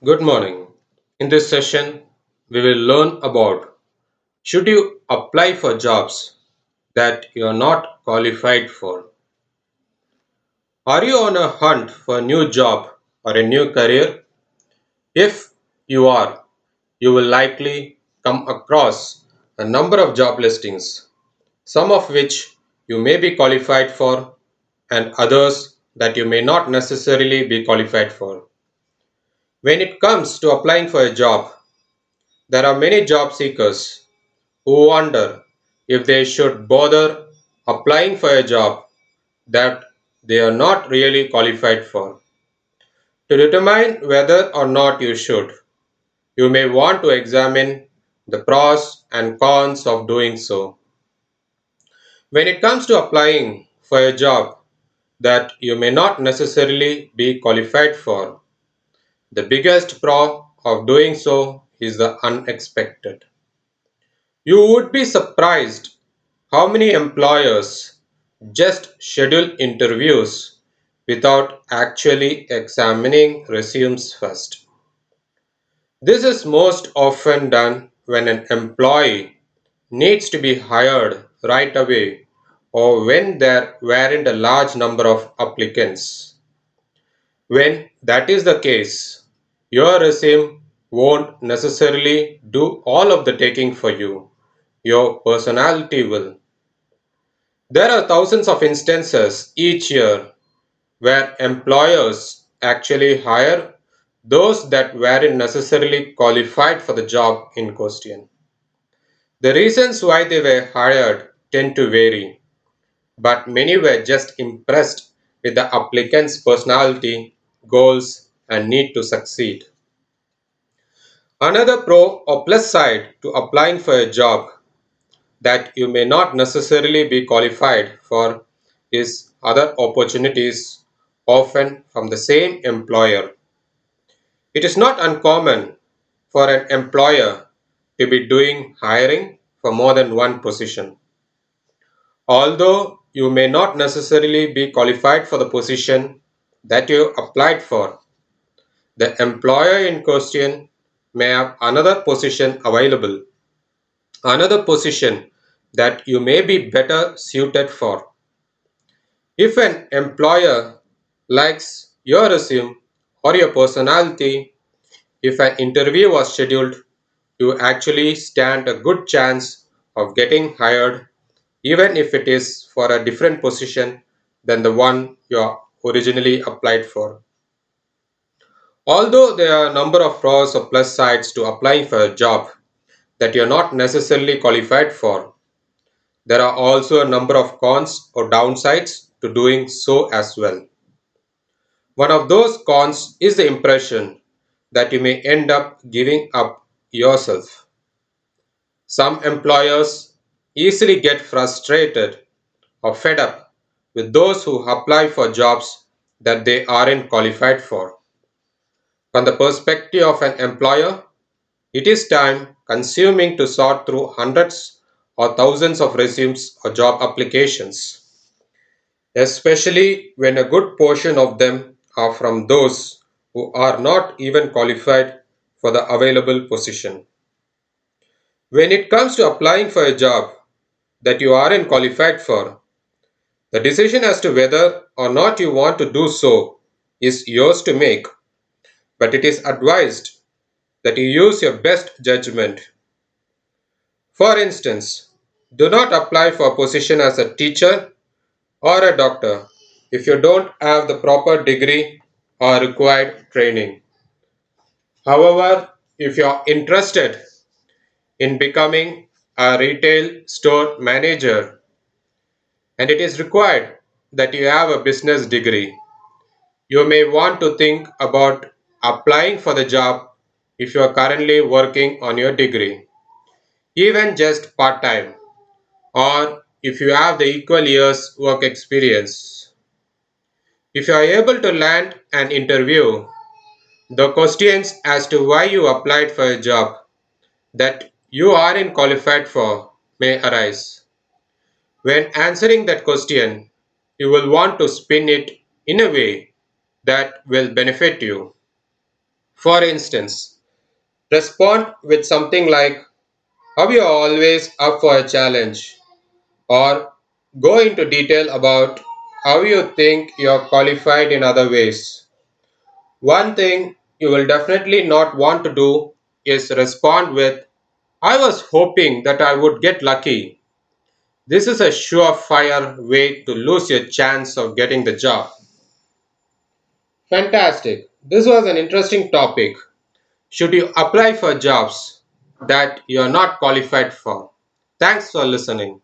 Good morning. In this session, we will learn about should you apply for jobs that you are not qualified for? Are you on a hunt for a new job or a new career? If you are, you will likely come across a number of job listings, some of which you may be qualified for and others that you may not necessarily be qualified for. When it comes to applying for a job, there are many job seekers who wonder if they should bother applying for a job that they are not really qualified for. To determine whether or not you should, you may want to examine the pros and cons of doing so. When it comes to applying for a job that you may not necessarily be qualified for, the biggest pro of doing so is the unexpected. You would be surprised how many employers just schedule interviews without actually examining resumes first. This is most often done when an employee needs to be hired right away or when there weren't a large number of applicants. When that is the case, your resume won't necessarily do all of the taking for you. Your personality will. There are thousands of instances each year where employers actually hire those that weren't necessarily qualified for the job in question. The reasons why they were hired tend to vary, but many were just impressed with the applicant's personality, goals, and need to succeed. Another pro or plus side to applying for a job that you may not necessarily be qualified for is other opportunities, often from the same employer. It is not uncommon for an employer to be doing hiring for more than one position. Although you may not necessarily be qualified for the position that you applied for, the employer in question may have another position available, another position that you may be better suited for. If an employer likes your resume or your personality, if an interview was scheduled, you actually stand a good chance of getting hired, even if it is for a different position than the one you originally applied for. Although there are a number of pros or plus sides to applying for a job that you're not necessarily qualified for, there are also a number of cons or downsides to doing so as well. One of those cons is the impression that you may end up giving up yourself. Some employers easily get frustrated or fed up with those who apply for jobs that they aren't qualified for. From the perspective of an employer, it is time consuming to sort through hundreds or thousands of resumes or job applications, especially when a good portion of them are from those who are not even qualified for the available position. When it comes to applying for a job that you aren't qualified for, the decision as to whether or not you want to do so is yours to make, but it is advised that you use your best judgment. For instance, do not apply for a position as a teacher or a doctor if you don't have the proper degree or required training. However, if you are interested in becoming a retail store manager and it is required that you have a business degree, you may want to think about applying for the job if you are currently working on your degree, even just part time, or if you have the equal years work experience. If you are able to land an interview, the questions as to why you applied for a job that you aren't qualified for may arise. When answering that question, you will want to spin it in a way that will benefit you. For instance, respond with something like, "Are you always up for a challenge?" Or go into detail about how you think you're qualified in other ways. One thing you will definitely not want to do is respond with, "I was hoping that I would get lucky." This is a surefire way to lose your chance of getting the job. Fantastic. This was an interesting topic. Should you apply for jobs that you're not qualified for? Thanks for listening.